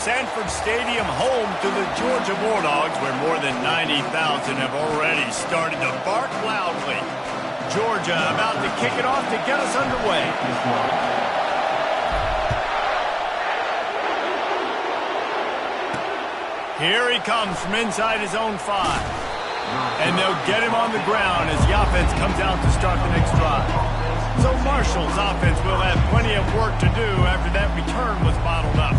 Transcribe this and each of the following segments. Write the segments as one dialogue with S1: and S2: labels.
S1: Sanford Stadium, home to the Georgia Bulldogs, where more than 90,000 have already started to bark loudly. Georgia about to kick it off to get us underway. Here he comes from inside his own 5. And they'll get him on the ground as the offense comes out to start the next drive. So Marshall's offense will have plenty of work to do after that return was bottled up.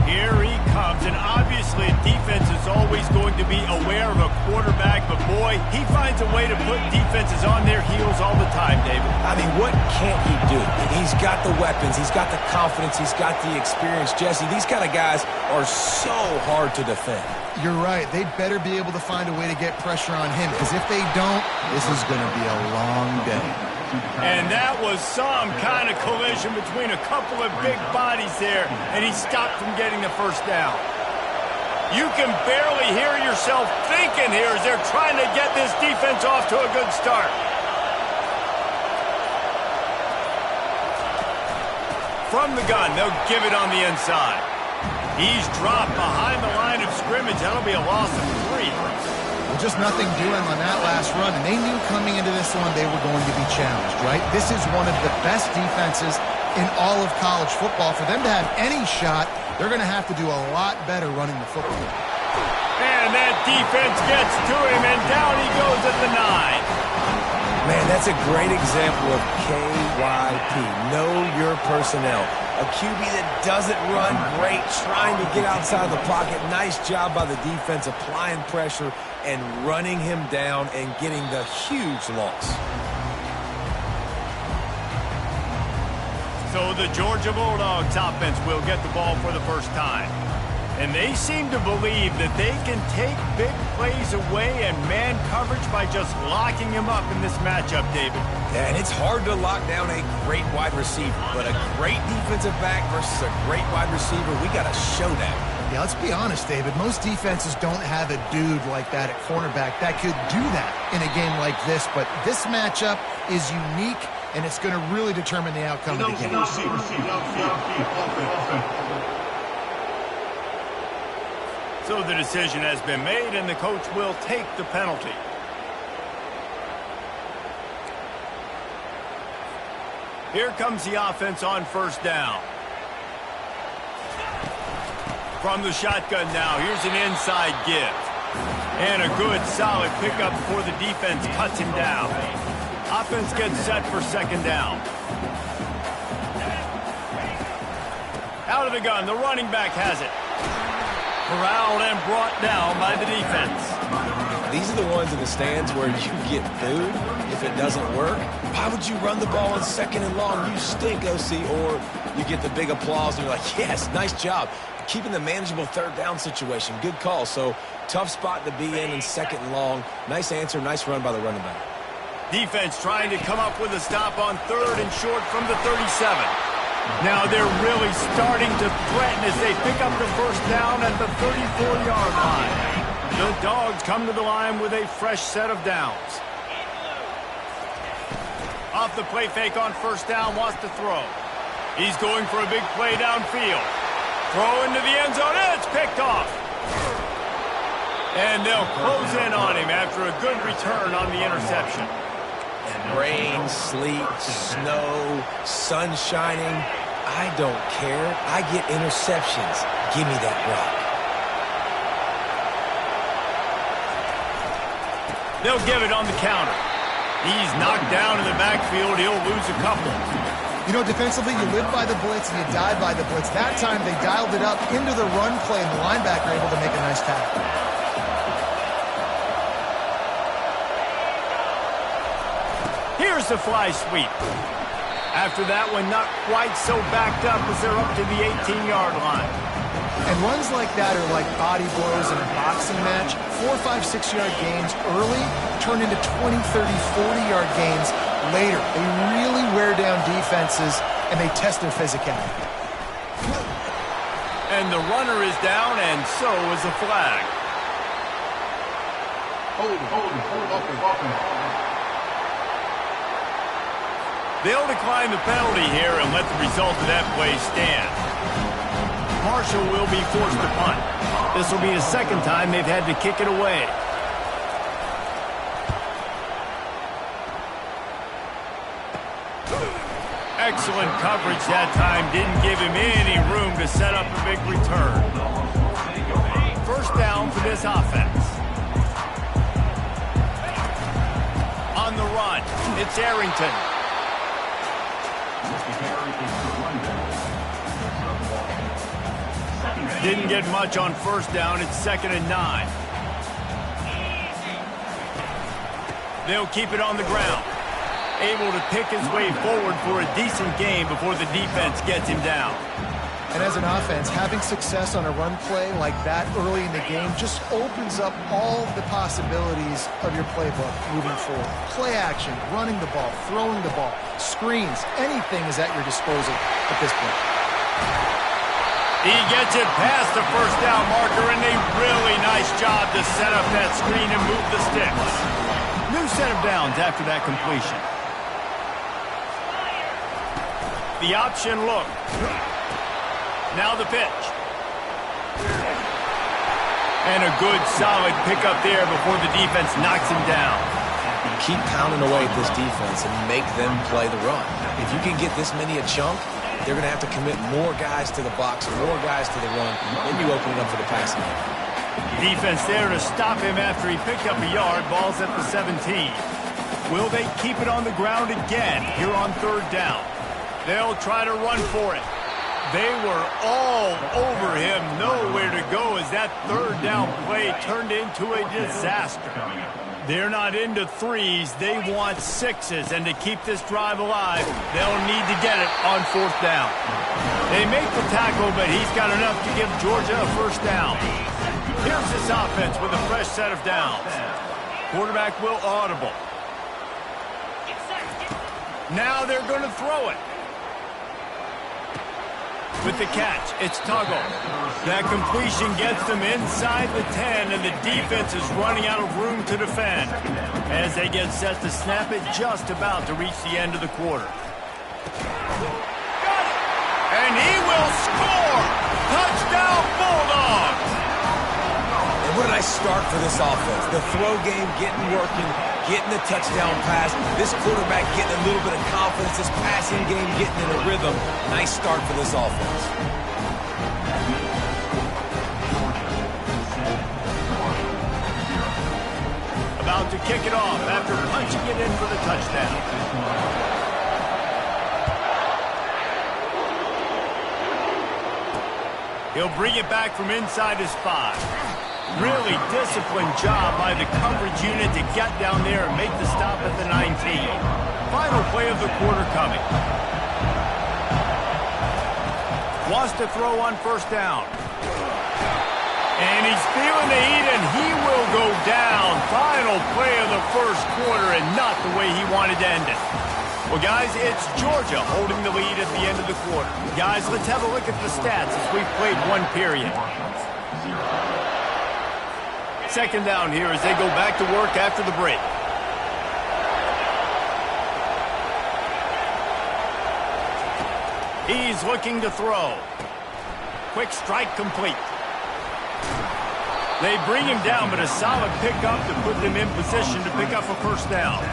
S1: Here he comes, and obviously defense is always going to be aware of a quarterback, but boy, he finds a way to put defenses on their heels all the time, David.
S2: I mean, what can't he do? He's got the weapons, he's got the confidence, he's got the experience. Jesse, these kind of guys are so hard to defend.
S3: You're right. They better be able to find a way to get pressure on him, because if they don't, this is going to be a long day.
S1: And that was some kind of collision between a couple of big bodies there, and he stopped from getting the first down. You can barely hear yourself thinking here as they're trying to get this defense off to a good start. From the gun, they'll give it on the inside. He's dropped behind the line of scrimmage. That'll be a loss of 3.
S3: Well, just nothing doing on that last run, and they knew coming into this one they were going to be challenged, right? This is one of the best defenses in all of college football. For them to have any shot, they're going to have to do a lot better running the football.
S1: And that defense gets to him, and down he goes at the 9.
S2: Man, that's a great example of KYP. Know your personnel. A QB that doesn't run great, trying to get outside the pocket. Nice job by the defense, applying pressure and running him down and getting the huge loss.
S1: So the Georgia Bulldogs offense will get the ball for the first time. And they seem to believe that they can take big plays away and man coverage by just locking him up in this matchup, David.
S2: Yeah, and it's hard to lock down a great wide receiver, but a great defensive back versus a great wide receiver, we got to show that.
S3: Yeah, let's be honest, David. Most defenses don't have a dude like that at cornerback that could do that in a game like this, but this matchup is unique, and it's going to really determine the outcome of the game.
S1: So the decision has been made, and the coach will take the penalty. Here comes the offense on first down. From the shotgun now, here's an inside give. And a good, solid pickup before the defense cuts him down. Offense gets set for second down. Out of the gun, the running back has it. Corralled and brought down by the defense.
S2: These are the ones in the stands where you get booed if it doesn't work. Why would you run the ball on second and long? You stink, OC. Or you get the big applause and you're like, yes, nice job. Keeping the manageable third down situation. Good call. So tough spot to be in second and long. Nice answer, nice run by the running back.
S1: Defense trying to come up with a stop on third and short from the 37. Now they're really starting to threaten as they pick up the first down at the 34-yard line. The Dogs come to the line with a fresh set of downs. Off the play fake on first down, wants to throw. He's going for a big play downfield. Throw into the end zone, and it's picked off. And they'll close in on him after a good return on the interception.
S2: Rain, sleet, snow, sun shining. I don't care. I get interceptions. Give me that rock.
S1: They'll give it on the counter. He's knocked down in the backfield. He'll lose a couple.
S3: You know, defensively, you live by the blitz and you die by the blitz. That time, they dialed it up into the run play, and the linebacker able to make a nice tackle.
S1: Here's the fly sweep. After that one, not quite so backed up as they're up to the 18-yard line.
S3: And runs like that are like body blows in a boxing match. 4, 5, 6-yard gains early turn into 20, 30, 40-yard gains later. They really wear down defenses, and they test their physicality.
S1: And the runner is down, and so is the flag.
S4: Hold up.
S1: They'll decline the penalty here and let the result of that play stand. Marshall will be forced to punt. This will be the second time they've had to kick it away. Excellent coverage that time. Didn't give him any room to set up a big return. First down for this offense. On the run, it's Arrington. Didn't get much on first down. It's 2nd and 9. They'll keep it on the ground. Able to pick his way forward for a decent game before the defense gets him down.
S3: And as an offense, having success on a run play like that early in the game just opens up all the possibilities of your playbook moving forward. Play action, running the ball, throwing the ball, screens, anything is at your disposal at this point.
S1: He gets it past the first down marker, and a really nice job to set up that screen and move the sticks. New set of downs after that completion. The option look. Now the pitch. And a good solid pickup there before the defense knocks him down.
S2: Keep pounding away at this defense and make them play the run. If you can get this many a chunk, they're going to have to commit more guys to the box, more guys to the run, then you open it up for the passing game.
S1: Defense there to stop him after he picked up a yard. Ball's at the 17. Will they keep it on the ground again here on 3rd down? They'll try to run for it. They were all over him. Nowhere to go as that 3rd down play turned into a disaster. They're not into 3s. They want 6s. And to keep this drive alive, they'll need to get it on 4th down. They make the tackle, but he's got enough to give Georgia a 1st down. Here's this offense with a fresh set of downs. Quarterback will audible. Now they're going to throw it. With the catch, it's Tuggle. That completion gets them inside the 10, and the defense is running out of room to defend as they get set to snap it just about to reach the end of the quarter. And he will score! Touchdown Bulldogs!
S2: And what a nice start for this offense. The throw game getting working, getting the touchdown pass. This quarterback getting a little bit of confidence. This passing game getting in a rhythm. Nice start for this offense.
S1: About to kick it off after punching it in for the touchdown. He'll bring it back from inside his 5. Really disciplined job by the coverage unit to get down there and make the stop at the 19. Final play of the quarter coming. Wants to throw on 1st down. And he's feeling the heat, and he will go down. Final play of the 1st quarter, and not the way he wanted to end it. Well, guys, it's Georgia holding the lead at the end of the quarter. Guys, let's have a look at the stats as we've played 1 period. 2nd down here as they go back to work after the break. He's looking to throw. Quick strike complete. They bring him down, but a solid pickup to put them in position to pick up a 1st down.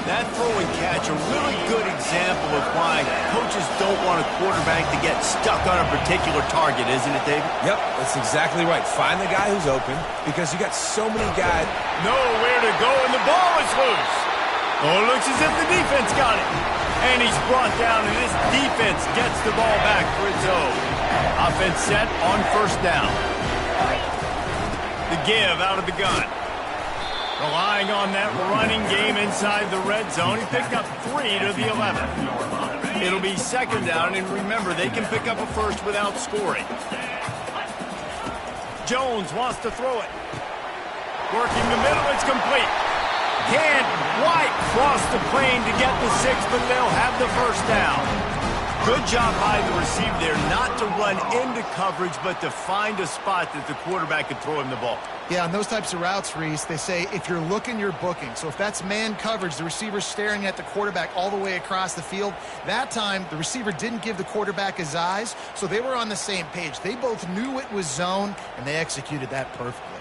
S1: That throw and catch, a really good example of why coaches don't want a quarterback to get stuck on a particular target, isn't it, David?
S2: Yep, that's exactly right. Find the guy who's open because you got so many guys.
S1: Nowhere to go, and the ball is loose. Oh, it looks as if the defense got it. And he's brought down, and this defense gets the ball back for its own. Offense set on 1st down. The give out of the gun. Relying on that running game inside the red zone. He picked up 3 to the 11. It'll be 2nd down, and remember, they can pick up a 1st without scoring. Jones wants to throw it. Working the middle, it's complete. Can't quite cross the plane to get the 6, but they'll have the 1st down. Good job by the receiver there, not to run into coverage, but to find a spot that the quarterback could throw him the ball.
S3: Yeah, on those types of routes, Reese, they say if you're looking, you're booking. So if that's man coverage, the receiver's staring at the quarterback all the way across the field. That time, the receiver didn't give the quarterback his eyes, so they were on the same page. They both knew it was zone, and they executed that perfectly.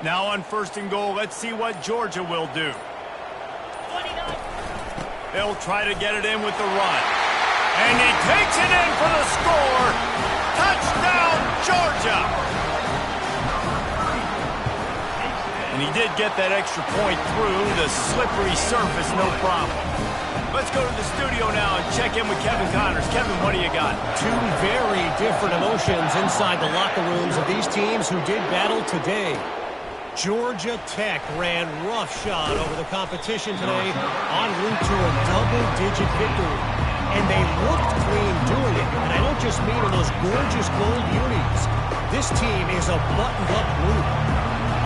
S1: Now on 1st and goal, let's see what Georgia will do. They'll try to get it in with the run. And he takes it in for the score. Touchdown, Georgia! And he did get that extra point through the slippery surface, no problem. Let's go to the studio now and check in with Kevin Connors. Kevin, what do you got?
S5: Two very different emotions inside the locker rooms of these teams who did battle today. Georgia Tech ran roughshod over the competition today en route to a double-digit victory. And they looked clean doing it. And I don't just mean in those gorgeous gold unis. This team is a buttoned-up group.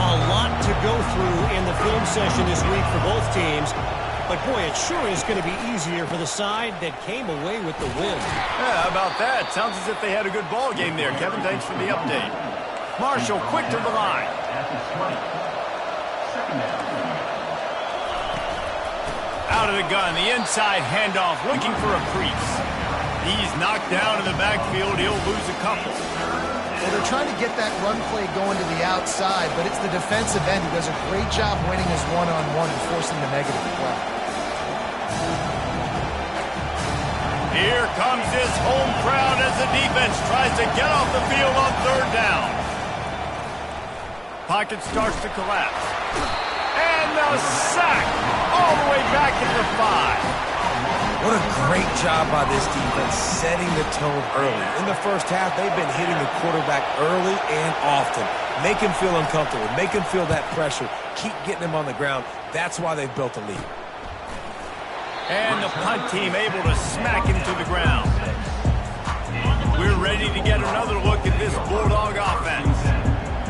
S5: A lot to go through in the film session this week for both teams. But, boy, it sure is going to be easier for the side that came away with the win.
S1: Yeah, how about that? Sounds as if they had a good ball game there. Kevin, thanks for the update. Marshall, quick to the line. Out of the gun, the inside handoff, looking for a crease. He's knocked down in the backfield. He'll lose a couple.
S3: Well, they're trying to get that run play going to the outside, but it's the defensive end who does a great job winning his one-on-one and forcing the negative play.
S1: Here comes his home crowd as the defense tries to get off the field on 3rd down. Pocket starts to collapse. And the sack all the way back at the 5.
S2: What a great job by this defense setting the tone early. In the first half, they've been hitting the quarterback early and often. Make him feel uncomfortable. Make him feel that pressure. Keep getting him on the ground. That's why they've built a lead.
S1: And the punt team able to smack him to the ground. We're ready to get another look at this Bulldog offense.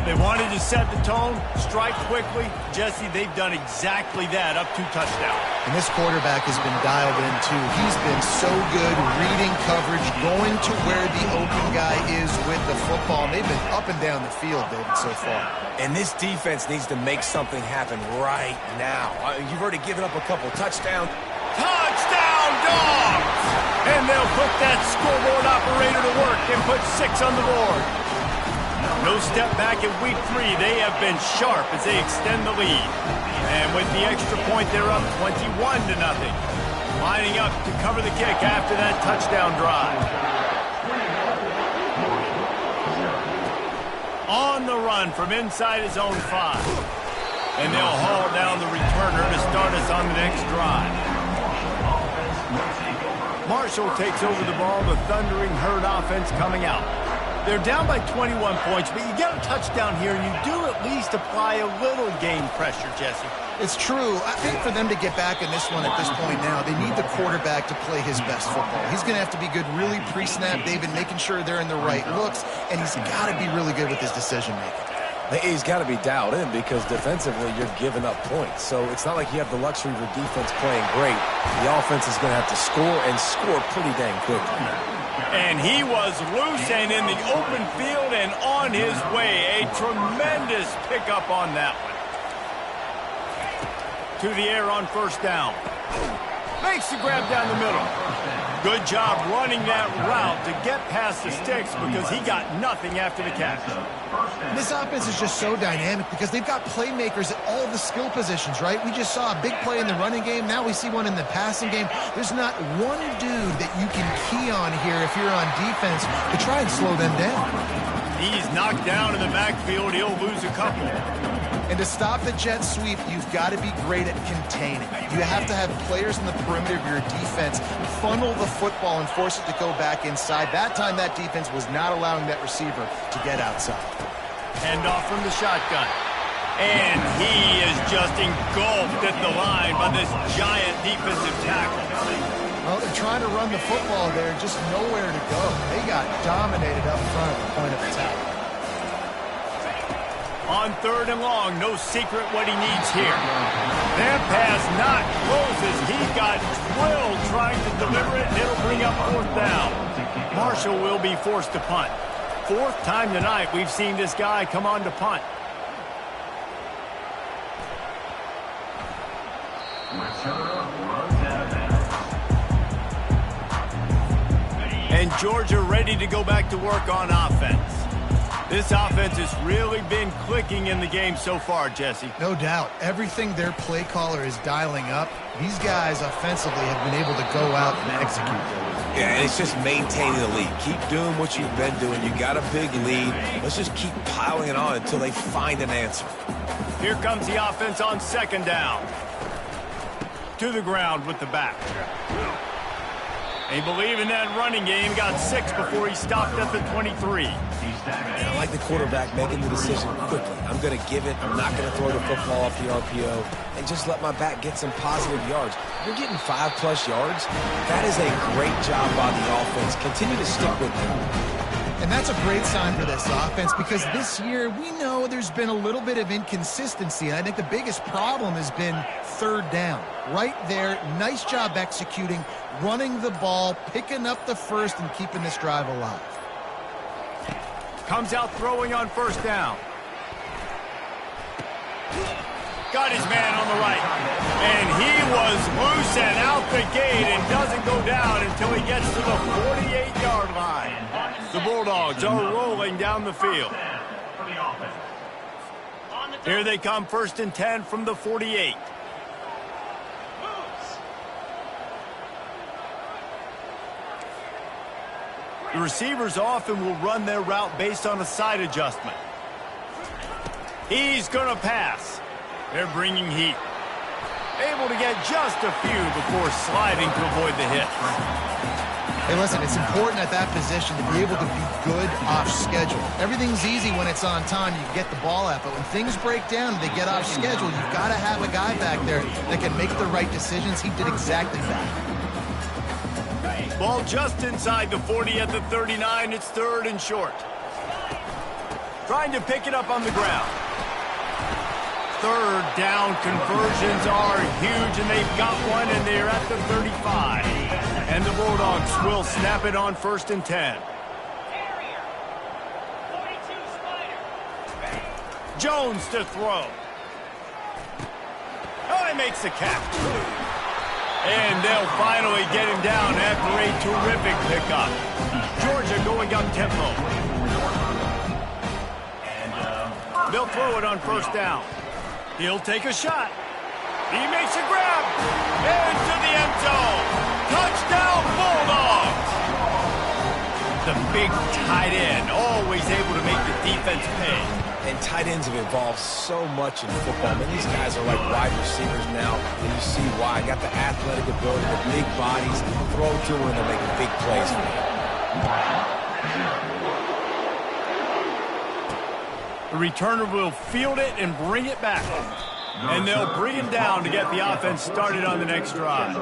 S1: They wanted to set the tone, strike quickly. Jesse, they've done exactly that, up 2 touchdowns.
S3: And this quarterback has been dialed in, too. He's been so good reading coverage, going to where the open guy is with the football. And they've been up and down the field, David, so far.
S2: And this defense needs to make something happen right now. You've already given up a couple touchdowns.
S1: Touchdown, Dogs! And they'll put that scoreboard operator to work and put 6 on the board. No step back in week 3. They have been sharp as they extend the lead. And with the extra point, they're up 21-0. Lining up to cover the kick after that touchdown drive. On the run from inside his own 5. And they'll haul down the returner to start us on the next drive. Marshall takes over the ball. The Thundering Herd offense coming out. They're down by 21 points, but you get a touchdown here, and you do at least apply a little game pressure, Jesse.
S3: It's true. I think for them to get back in this one at this point now, they need the quarterback to play his best football. He's going to have to be good really pre-snap, David, making sure they're in the right looks, and he's got to be really good with his decision-making.
S2: He's got to be dialed in because defensively you're giving up points. So it's not like you have the luxury of your defense playing great. The offense is going to have to score and score pretty dang quickly.
S1: And he was loose and in the open field and on his way. A tremendous pickup on that one. To the air on 1st down. Makes the grab down the middle. Good job running that route to get past the sticks because he got nothing after the catch.
S3: This offense is just so dynamic because they've got playmakers at all the skill positions, right? We just saw a big play in the running game. Now we see one in the passing game. There's not one dude that you can key on here if you're on defense to try and slow them down.
S1: He's knocked down in the backfield. He'll lose a couple.
S3: And to stop the jet sweep, you've got to be great at containing. You have to have players in the perimeter of your defense funnel the football and force it to go back inside. That time, that defense was not allowing that receiver to get outside.
S1: Handoff from the shotgun. And he is just engulfed at the line by this giant defensive tackle.
S3: Well, they're trying to run the football there, just nowhere to go. They got dominated up front at the point of attack.
S1: On 3rd and long, no secret what he needs here. That pass not closes. He got drilled trying to deliver it, and it'll bring up 4th down. Marshall will be forced to punt. 4th time tonight we've seen this guy come on to punt. And Georgia ready to go back to work on offense. This offense has really been clicking in the game so far, Jesse.
S3: No doubt. Everything their play caller is dialing up, these guys offensively have been able to go out and execute.
S2: Yeah, and it's just maintaining the lead. Keep doing what you've been doing. You got a big lead. Let's just keep piling it on until they find an answer.
S1: Here comes the offense on 2nd down. To the ground with the back. They believe in that running game. Got 6 before he stopped at the 23.
S2: And I like the quarterback making the decision quickly. I'm going to give it. I'm not going to throw the football off the RPO and just let my back get some positive yards. You're getting 5+ yards. That is a great job by the offense. Continue to stick with them.
S3: And that's a great sign for this offense because this year we know there's been a little bit of inconsistency. And I think the biggest problem has been 3rd down. Right there, nice job executing, running the ball, picking up the 1st, and keeping this drive alive.
S1: Comes out throwing on 1st down. Got his man on the right. And he was loose and out the gate and doesn't go down until he gets to the 48-yard line. The Bulldogs are rolling down the field. Here they come, 1st and 10 from the 48. The receivers often will run their route based on a side adjustment. He's going to pass. They're bringing heat. Able to get just a few before sliding to avoid the hit.
S3: Hey, listen, it's important at that position to be able to be good off schedule. Everything's easy when it's on time. You get the ball out, but when things break down and they get off schedule, you've got to have a guy back there that can make the right decisions. He did exactly that.
S1: Ball just inside the 40 at the 39. It's 3rd and short. Trying to pick it up on the ground. 3rd down conversions are huge, and they've got one, and they're at the 35. And the Bulldogs will snap it on 1st and 10. Jones to throw. Oh, he makes the catch. And they'll finally get him down after a terrific pickup. Georgia going up tempo. They'll throw it on 1st down. He'll take a shot. He makes a grab. Into the end zone. Touchdown, Bulldogs. The big tight end, always able to make the defense pay.
S2: And tight ends have evolved so much in football. I mean, these guys are like wide receivers now, and you see why. Got the athletic ability, the big bodies, throw to them, and they'll make big plays for you.
S1: The returner will field it and bring it back. And they'll bring him down to get the offense started on the next drive.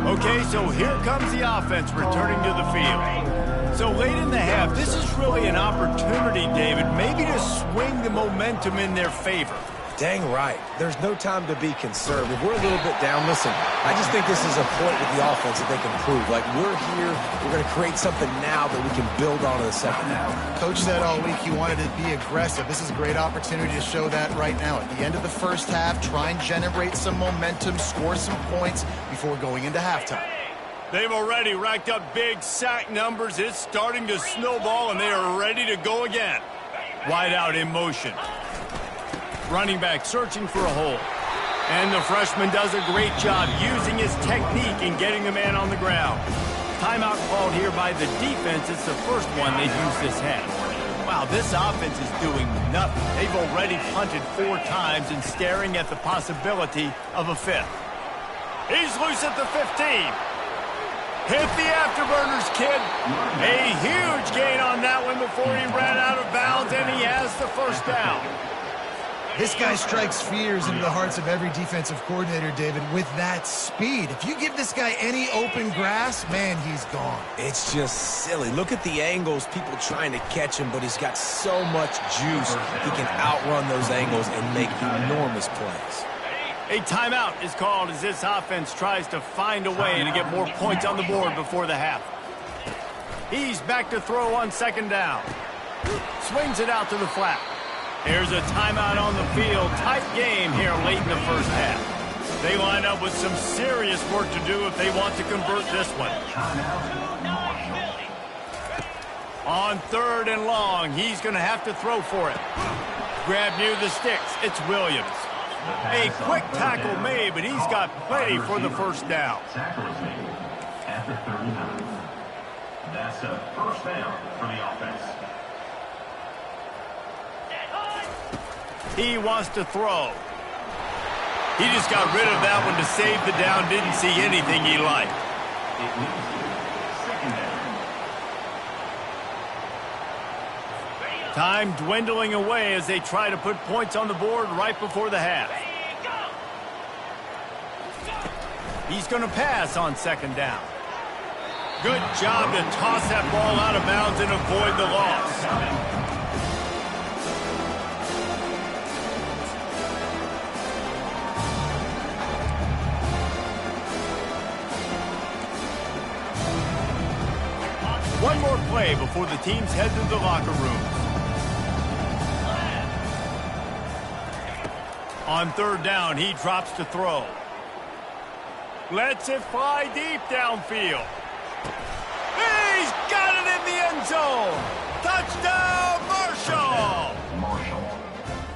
S1: Okay, so here comes the offense returning to the field. So late in the half, this is really an opportunity, David, maybe to swing the momentum in their favor.
S2: Dang right. There's no time to be conservative. We're a little bit down. Listen, I just think this is a point with the offense that they can prove. Like, we're here, we're going to create something now that we can build on in the 2nd half.
S3: Coach said all week he wanted to be aggressive. This is a great opportunity to show that right now. At the end of the 1st half, try and generate some momentum, score some points before going into halftime.
S1: They've already racked up big sack numbers. It's starting to snowball, and they are ready to go again. Wide out in motion. Running back searching for a hole. And the freshman does a great job using his technique and getting the man on the ground. Timeout called here by the defense. It's the first one they've used this half. Wow, this offense is doing nothing. They've already punted 4 times and staring at the possibility of a 5th. He's loose at the 15. Hit the afterburners, kid. A huge gain on that one before he ran out of bounds, and he has the 1st down.
S3: This guy strikes fears into the hearts of every defensive coordinator, David, with that speed. If you give this guy any open grass, man, he's gone.
S2: It's just silly. Look at the angles, people trying to catch him, but he's got so much juice. He can outrun those angles and make enormous plays.
S1: A timeout is called as this offense tries to find a way to get more points on the board before the half. He's back to throw on second down. Swings it out to the flat. Here's a timeout on the field. Tight game here late in the first half. They line up with some serious work to do if they want to convert this one. On third and long, he's going to have to throw for it. Grab near the sticks. It's Williams. A quick tackle made, but he's got plenty for the first down.
S4: At the 39. That's a first down for the offense.
S1: He wants to throw. He just got rid of that one to save the down. Didn't see anything he liked.
S4: It leads to second down.
S1: Time dwindling away as they try to put points on the board right before the half. He's going to pass on second down. Good job to toss that ball out of bounds and avoid the loss. One more play before the teams head to the locker rooms. On third down, he drops to throw. Lets it fly deep downfield. He's got it in the end zone. Touchdown, Marshall!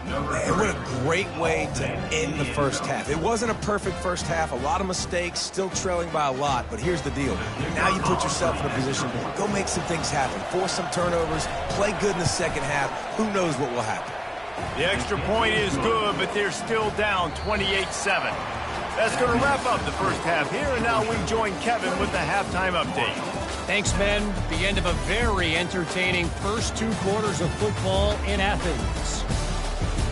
S2: Man, what a great way to end the first half. It wasn't a perfect first half. A lot of mistakes, still trailing by a lot. But here's the deal. Now you put yourself in a position, go make some things happen. Force some turnovers, play good in the second half. Who knows what will happen?
S1: The extra point is good, but they're still down 28-7. That's going to wrap up the first half here, and now we join Kevin with the halftime update.
S5: Thanks, men. The end of a very entertaining first two quarters of football in Athens.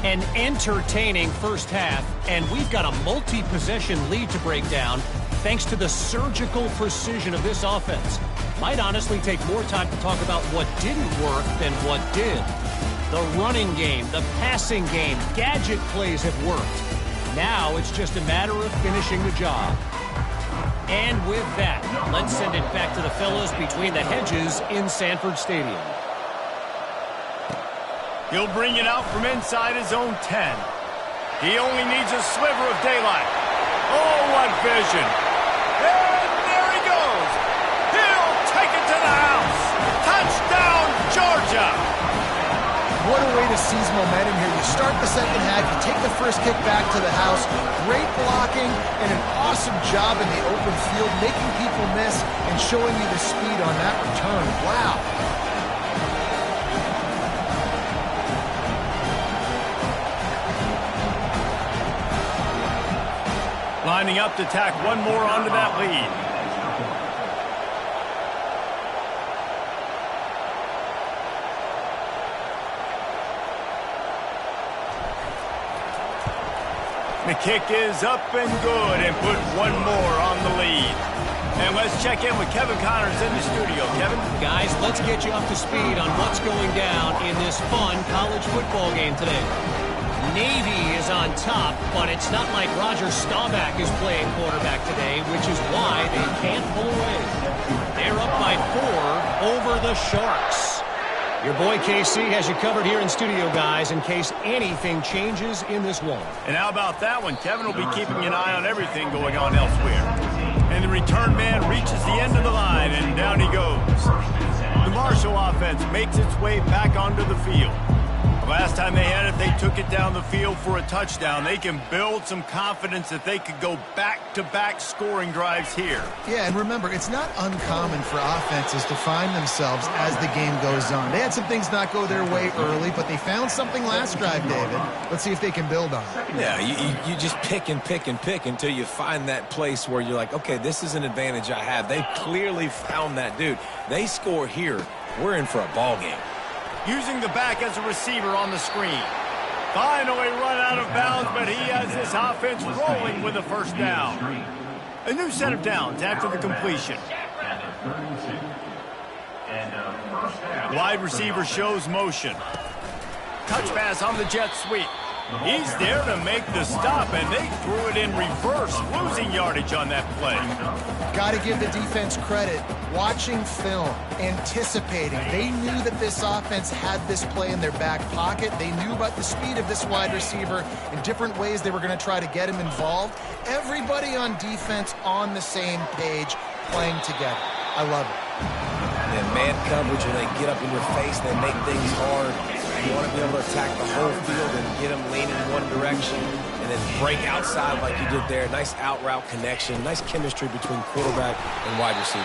S5: An entertaining first half, and we've got a multi-possession lead to break down thanks to the surgical precision of this offense. Might honestly take more time to talk about what didn't work than what did. The running game, the passing game, gadget plays have worked. Now it's just a matter of finishing the job. And with that, let's send it back to the fellas between the hedges in Sanford Stadium.
S1: He'll bring it out from inside his own 10. He only needs a sliver of daylight. Oh, what vision. And there he goes. He'll take it to the house. Touchdown, Georgia.
S3: What a way to seize momentum here. You start the second half, you take the first kick back to the house. Great blocking and an awesome job in the open field, making people miss and showing you the speed on that return. Wow.
S1: Lining up to tack one more onto that lead. The kick is up and good and put one more on the lead. And let's check in with Kevin Connors in the studio. Kevin?
S5: Guys, let's get you up to speed on what's going down in this fun college football game today. Navy is on top, but it's not like Roger Staubach is playing quarterback today, which is why they can't pull away. They're up by 4 over the Sharks. Your boy KC has you covered here in studio, guys, in case anything changes in this one.
S1: And how about that one? Kevin will be keeping an eye on everything going on elsewhere. And the return man reaches the end of the line, and down he goes. The Marshall offense makes its way back onto the field. Last time they had it, they took it down the field for a touchdown. They can build some confidence that they could go back-to-back scoring drives here.
S3: Yeah, and remember, it's not uncommon for offenses to find themselves as the game goes on. They had some things not go their way early, but they found something last drive, David. Let's see if they can build on it.
S2: Yeah, you just pick and pick and pick until you find that place where you're like, okay, this is an advantage I have. They clearly found that dude. They score here, we're in for a ball game.
S1: Using the back as a receiver on the screen. Finally run out of bounds, but he has this offense rolling with a first down. A new set of downs after the completion. Wide receiver shows motion. Touch pass on the jet sweep. He's there to make the stop, and they threw it in reverse, losing yardage on that play.
S3: Got to give the defense credit. Watching film, anticipating. They knew that this offense had this play in their back pocket. They knew about the speed of this wide receiver in different ways they were going to try to get him involved. Everybody on defense on the same page, playing together. I love it.
S2: And man coverage, when they get up in your face, they make things hard. You want to be able to attack the whole field and get them leaning in one direction and then break outside like you did there. Nice out-route connection, nice chemistry between quarterback and wide receiver.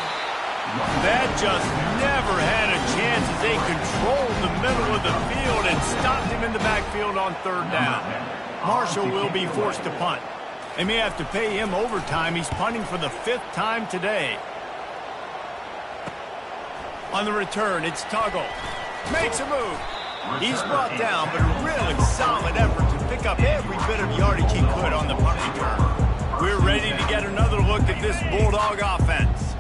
S1: That just never had a chance as they controlled the middle of the field and stopped him in the backfield on third down. Marshall will be forced to punt. They may have to pay him overtime. He's punting for the 5th time today. On the return, it's Tuggle. Makes a move. He's brought down, but a really solid effort to pick up every bit of yardage he could on the punt return. We're ready to get another look at this Bulldog offense.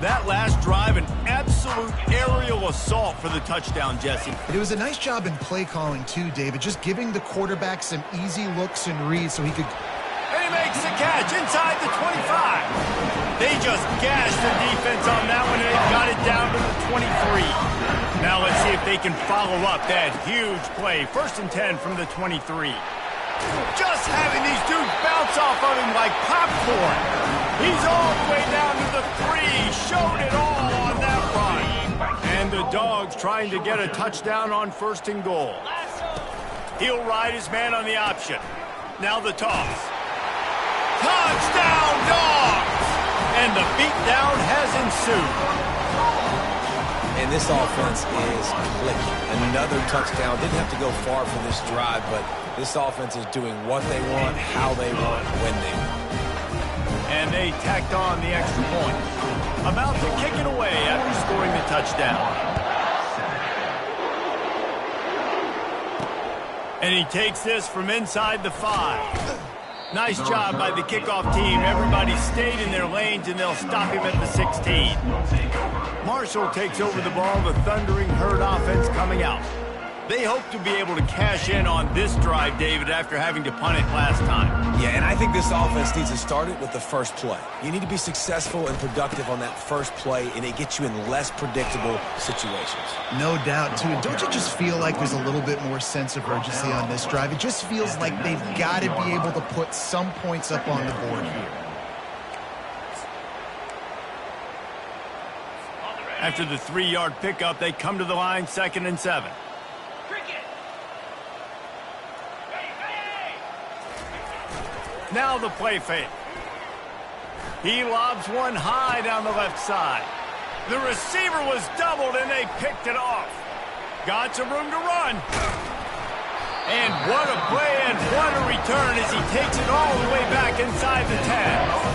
S1: That last drive, an absolute aerial assault for the touchdown, Jesse.
S3: It was a nice job in play calling, too, David, just giving the quarterback some easy looks and reads so he could...
S1: And he makes the catch inside the 25. They just gashed the defense on that one, and they got it down to the 23. Now let's see if they can follow up that huge play. 1st and 10 from the 23. Just having these dudes bounce off of him like popcorn. He's all the way down to the 3. Showed it all on that run. And the Dogs trying to get a touchdown on 1st and goal. He'll ride his man on the option. Now the toss. Touchdown, Dogs! And the beatdown has ensued.
S2: And this offense is clicking. Another touchdown. Didn't have to go far for this drive, but this offense is doing what they want, how they want, when they want.
S1: And they tacked on the extra point. About to kick it away after scoring the touchdown. And he takes this from inside the 5. Nice job by the kickoff team. Everybody stayed in their lanes, and they'll stop him at the 16. Marshall takes over the ball. The Thundering Herd offense coming out. They hope to be able to cash in on this drive, David, after having to punt it last time.
S2: Yeah, and I think this offense needs to start it with the first play. You need to be successful and productive on that first play, and it gets you in less predictable situations.
S3: No doubt, too. Don't you just feel like there's a little bit more sense of urgency on this drive? It just feels like they've got to be able to put some points up on the board here.
S1: After the 3-yard pickup, they come to the line, 2nd and 7. Now the play fake. He lobs one high down the left side. The receiver was doubled, and they picked it off. Got some room to run. And what a play and what a return as he takes it all the way back inside the 10.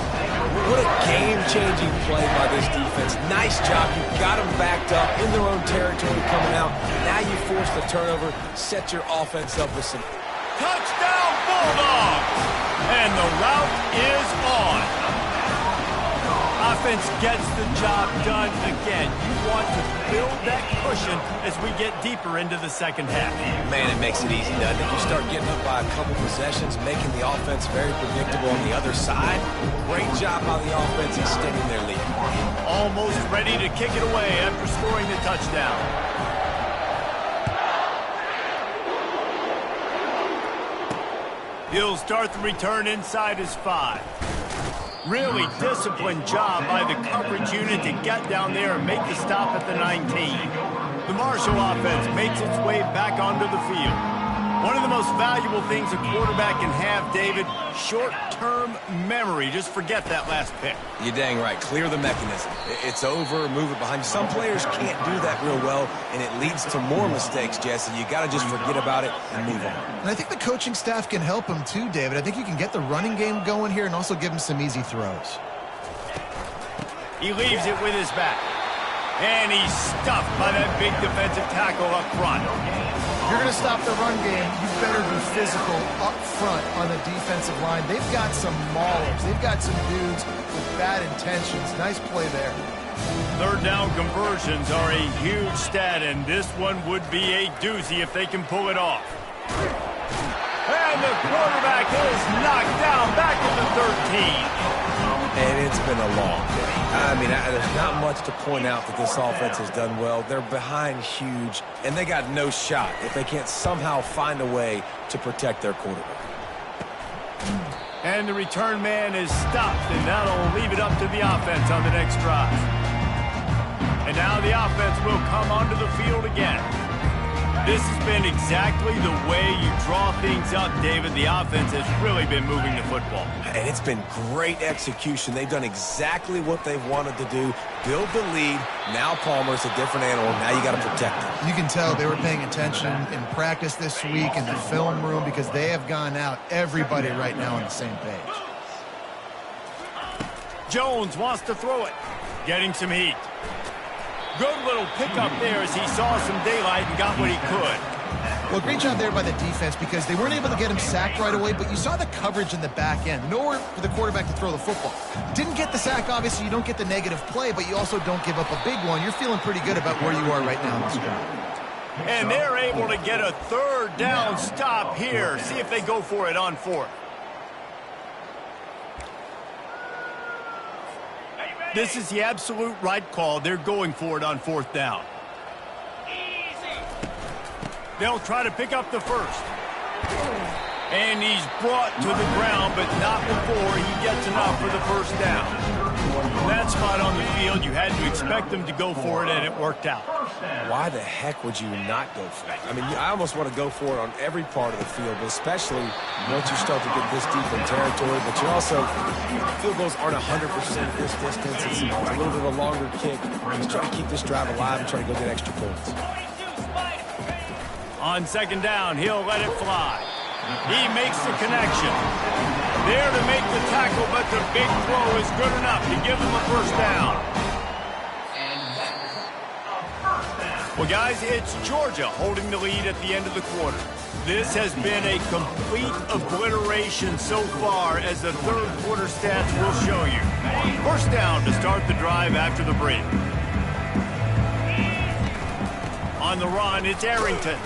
S2: What a game-changing play by this defense. Nice job. You got them backed up in their own territory coming out. Now you force the turnover, set your offense up with some...
S1: Touchdown, Bulldogs! And the route is on. Offense gets the job done again. You want to build that cushion as we get deeper into the second half.
S2: Man, it makes it easy, doesn't it? You start getting up by a couple possessions, making the offense very predictable on the other side. Great job by the offense extending their lead.
S1: Almost ready to kick it away after scoring the touchdown. He'll start the return inside his 5. Really disciplined job by the coverage unit to get down there and make the stop at the 19. The Marshall offense makes its way back onto the field. One of the most valuable things a quarterback can have, David, short-term memory. Just forget that last pick.
S2: You're dang right. Clear the mechanism. It's over, move it behind you. Some players can't do that real well, and it leads to more mistakes, Jesse. You got to just forget about it and move on.
S3: And I think the coaching staff can help him too, David. I think you can get the running game going here and also give him some easy throws.
S1: He leaves it with his back. And he's stuffed by that big defensive tackle up front.
S3: If you're going to stop the run game, you better be physical up front on the defensive line. They've got some maulers. They've got some dudes with bad intentions. Nice play there.
S1: Third down conversions are a huge stat, and this one would be a doozy if they can pull it off. And the quarterback is knocked down back at the 13.
S2: And it's been a long day. I mean, there's not much to point out that this offense has done well. They're behind huge, and they got no shot if they can't somehow find a way to protect their quarterback.
S1: And the return man is stopped, and that'll leave it up to the offense on the next drive. And now the offense will come onto the field again. This has been exactly the way you draw things up, David. The offense has really been moving the football.
S2: And it's been great execution. They've done exactly what they've wanted to do. Build the lead. Now Palmer's a different animal. Now you got to protect it.
S3: You can tell they were paying attention in practice this week in the film room because they have gone out, everybody right now on the same page.
S1: Jones wants to throw it. Getting some heat. Good little pickup there as he saw some daylight and got what he could.
S3: Well, great job there by the defense because they weren't able to get him sacked right away, but you saw the coverage in the back end. Nowhere for the quarterback to throw the football. Didn't get the sack, obviously. You don't get the negative play, but you also don't give up a big one. You're feeling pretty good about where you are right now in this drive.
S1: And they're able to get a third down stop here. See if they go for it on fourth. This is the absolute right call. They're going for it on fourth down. They'll try to pick up the first. And he's brought to the ground, but not before he gets enough for the first down. That spot on the field, you had to expect them to go for it, and it worked out.
S2: Why the heck would you not go for it? I mean, I almost want to go for it on every part of the field, but especially once you start to get this deep in territory. But you also, field goals aren't 100% this distance. It's a little bit of a longer kick. Just try to keep this drive alive and try to go get extra points.
S1: On second down, he'll let it fly. He makes the connection. There to make the tackle, but the big throw is good enough to give him a first down. Well, guys, it's Georgia holding the lead at the end of the quarter. This has been a complete obliteration so far, as the third quarter stats will show you. First down to start the drive after the break. On the run, it's Arrington.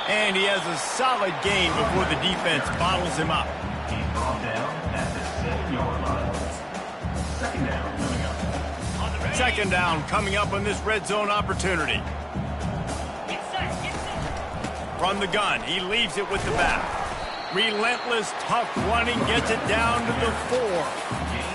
S1: And he has a solid gain before the defense bottles him up.
S4: He's brought down at the 7-yard line. Second down coming up.
S1: Second down coming up on this red zone opportunity. From the gun, he leaves it with the back. Relentless, tough running, gets it down to the 4.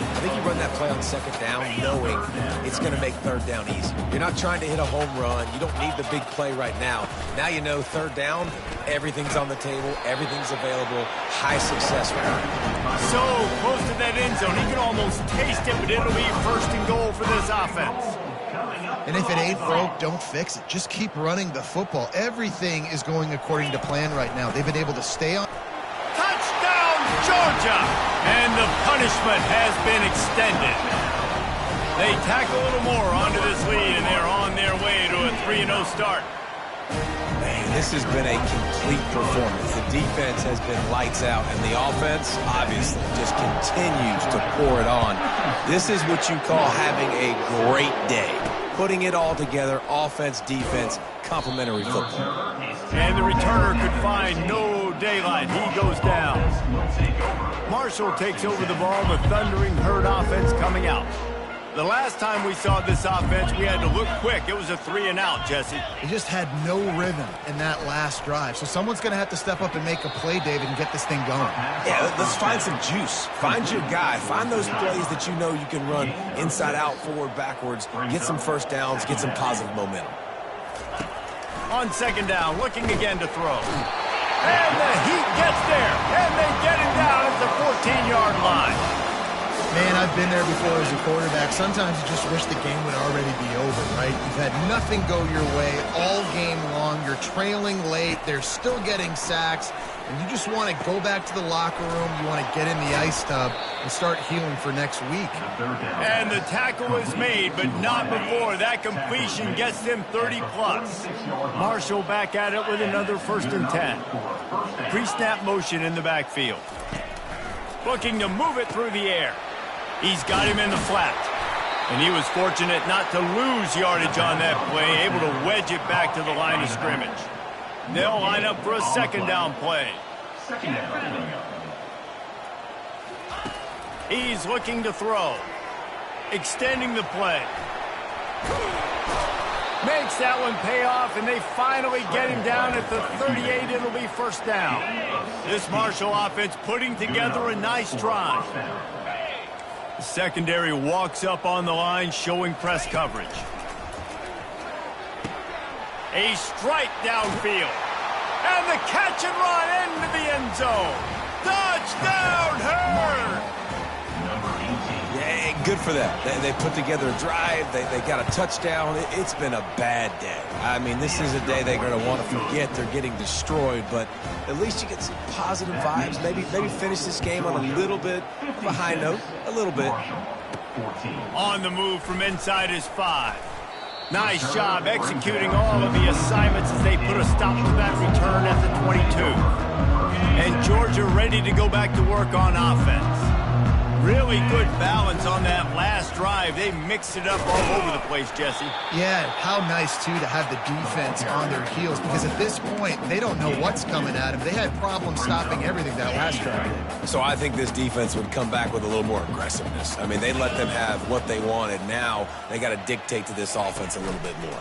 S2: I think you run that play on second down knowing it's going to make third down easy. You're not trying to hit a home run. You don't need the big play right now. Now you know third down, everything's on the table, everything's available, high success rate.
S1: So close to that end zone, he can almost taste it, but it'll be first and goal for this offense.
S3: And if it ain't broke, don't fix it. Just keep running the football. Everything is going according to plan right now. They've been able to stay on.
S1: Touchdown, Georgia! And the punishment has been extended. They tack a little more onto this lead, and they're on their way to a 3-0 start.
S2: Man, this has been a complete performance. The defense has been lights out, and the offense, obviously, just continues to pour it on. This is what you call having a great day. Putting it all together, offense, defense, complementary football.
S1: And the returner could find no daylight. He goes down. Marshall takes over the ball, the thundering herd offense coming out. The last time we saw this offense, we had to look quick. It was a 3-and-out, Jesse.
S3: They just had no rhythm in that last drive. So someone's going to have to step up and make a play, David, and get this thing going.
S2: Yeah, let's find some juice. Find your guy. Find those plays that you know you can run inside out, forward, backwards. Get some first downs. Get some positive momentum.
S1: On second down, looking again to throw. And the heat gets there. And they get him down at the 14-yard line.
S3: Man, I've been there before as a quarterback. Sometimes you just wish the game would already be over, right? You've had nothing go your way all game long. You're trailing late. They're still getting sacks. and you just want to go back to the locker room. You want to get in the ice tub and start healing for next week.
S1: And the tackle is made, but not before that completion gets them 30-plus. Marshall back at it with another 1st and 10. Pre-snap motion in the backfield. Looking to move it through the air. He's got him in the flat. And he was fortunate not to lose yardage on that play, able to wedge it back to the line of scrimmage. They'll line up for a 2nd down play. He's looking to throw. Extending the play. Makes that one pay off, and they finally get him down at the 38. It'll be 1st down. This Marshall offense putting together a nice drive. The secondary walks up on the line, showing press coverage. A strike downfield. And the catch and run into the end zone. Touchdown, Herd!
S2: Yeah, good for them. They put together a drive. They got a touchdown. It's been a bad day. I mean, this is a day they're going to want to forget. They're getting destroyed, but at least you get some positive vibes. Maybe finish this game on a little bit of a high note. A little bit.
S1: On the move from inside his 5. Nice job executing all of the assignments as they put a stop to that return at the 22. And Georgia ready to go back to work on offense. Really good balance on that last drive. They mixed it up all over the place, Jesse.
S3: Yeah, how nice, too, to have the defense on their heels, because at this point, they don't know what's coming at them. They had problems stopping everything that last drive.
S2: So I think this defense would come back with a little more aggressiveness. I mean, they let them have what they wanted. Now they got to dictate to this offense a little bit more.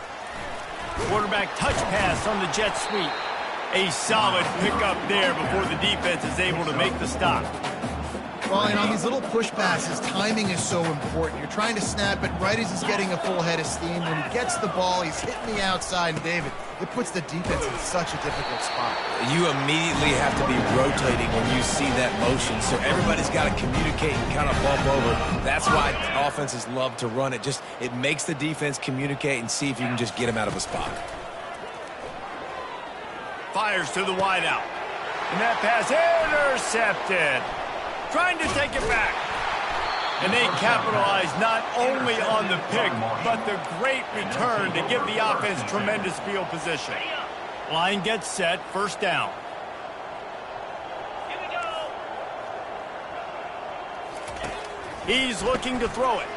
S1: Quarterback touch pass on the jet sweep. A solid pickup there before the defense is able to make the stop.
S3: Well, and on these little push passes, timing is so important. You're trying to snap it right as he's getting a full head of steam. When he gets the ball, he's hitting the outside. And, David, it puts the defense in such a difficult spot.
S2: You immediately have to be rotating when you see that motion. So everybody's got to communicate and kind of bump over. That's why offenses love to run it. It makes the defense communicate and see if you can just get him out of a spot.
S1: Fires to the wideout. And that pass intercepted. Trying to take it back. And they capitalize not only on the pick, but the great return to give the offense tremendous field position. Line gets set, 1st down. He's looking to throw it.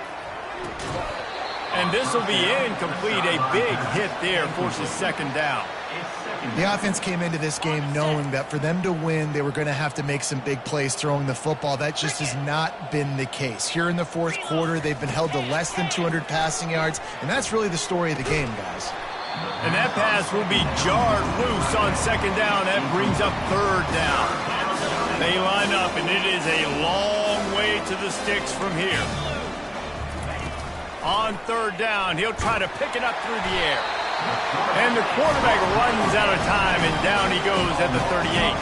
S1: And this will be incomplete. A big hit there forces 2nd down.
S3: The offense came into this game knowing that for them to win, they were going to have to make some big plays throwing the football. That just has not been the case. Here in the 4th quarter, they've been held to less than 200 passing yards, and that's really the story of the game, guys.
S1: And that pass will be jarred loose on 2nd down. That brings up 3rd down. They line up, and it is a long way to the sticks from here. On 3rd down, he'll try to pick it up through the air. And the quarterback runs out of time, and down he goes at the 38.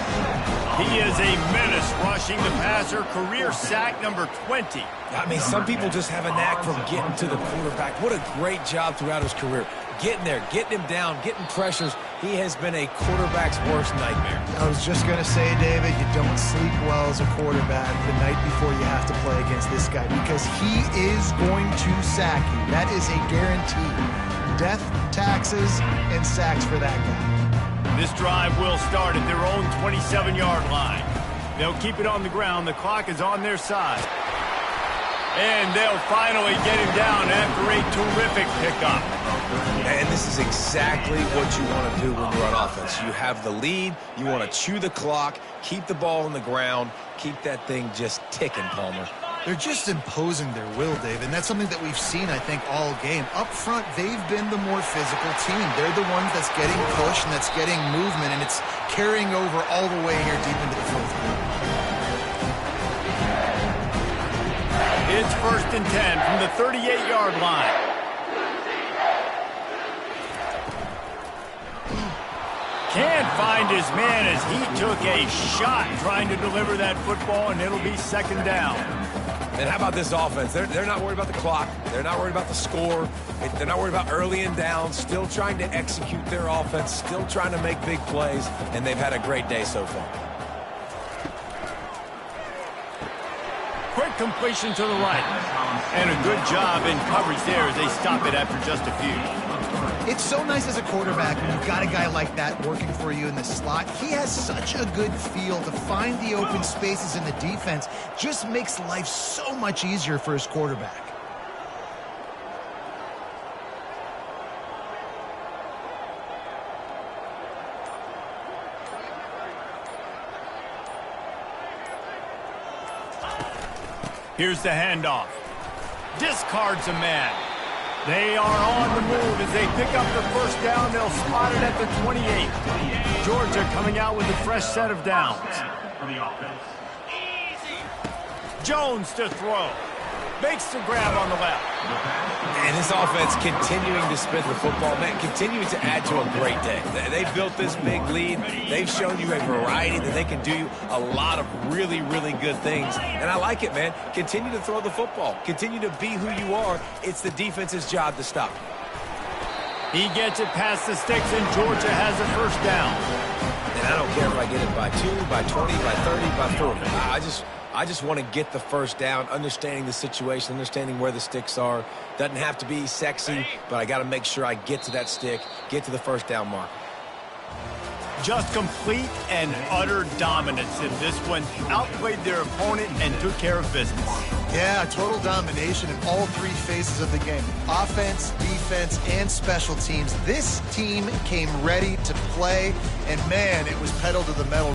S1: He is a menace rushing the passer, career sack number 20.
S2: I mean, some people just have a knack for getting to the quarterback. What a great job throughout his career. Getting there, getting him down, getting pressures. He has been a quarterback's worst nightmare.
S3: I was just going to say, David, you don't sleep well as a quarterback the night before you have to play against this guy, because he is going to sack you. That is a guarantee. Death, taxes, and sacks for that guy.
S1: This drive will start at their own 27-yard line. They'll keep it on the ground. The clock is on their side. And they'll finally get him down after a terrific pickup.
S2: And this is exactly what you want to do when you're on offense. You have the lead. You want to chew the clock, keep the ball on the ground, keep that thing just ticking, Palmer.
S3: They're just imposing their will, David, and that's something that we've seen, I think, all game. Up front, they've been the more physical team. They're the ones that's getting push and that's getting movement, and it's carrying over all the way here deep into the 4th quarter.
S1: It's 1st and 10 from the 38-yard line. Can't find his man as he took a shot trying to deliver that football, and it'll be 2nd down.
S2: And how about this offense? They're not worried about the clock. They're not worried about the score. They're not worried about early and down. Still trying to execute their offense. Still trying to make big plays. And they've had a great day so far.
S1: completion to the right. And a good job in coverage there as they stop it after just a few.
S3: It's so nice as a quarterback when you've got a guy like that working for you in the slot. He has such a good feel to find the open spaces in the defense. Just makes life so much easier for his quarterback.
S1: Here's the handoff. Discards a man. They are on the move as they pick up the first down. They'll spot it at the 28. Georgia coming out with a fresh set of downs. Jones to throw. Makes the grab on the left.
S2: And this offense continuing to spin the football, man, continuing to add to a great day. They built this big lead. They've shown you a variety that they can do a lot of really, really good things. And I like it, man. Continue to throw the football. Continue to be who you are. It's the defense's job to stop.
S1: He gets it past the sticks, and Georgia has a first down.
S2: And I don't care if I get it by 2, by 20, by 30, by 40. I just want to get the first down, understanding the situation, understanding where the sticks are. Doesn't have to be sexy, but I got to make sure I get to that stick, get to the first down mark.
S1: Just complete and utter dominance in this one. Outplayed their opponent and took care of business.
S3: Yeah, total domination in all three phases of the game. Offense, defense, and special teams. This team came ready to play, and man, it was pedal to the metal.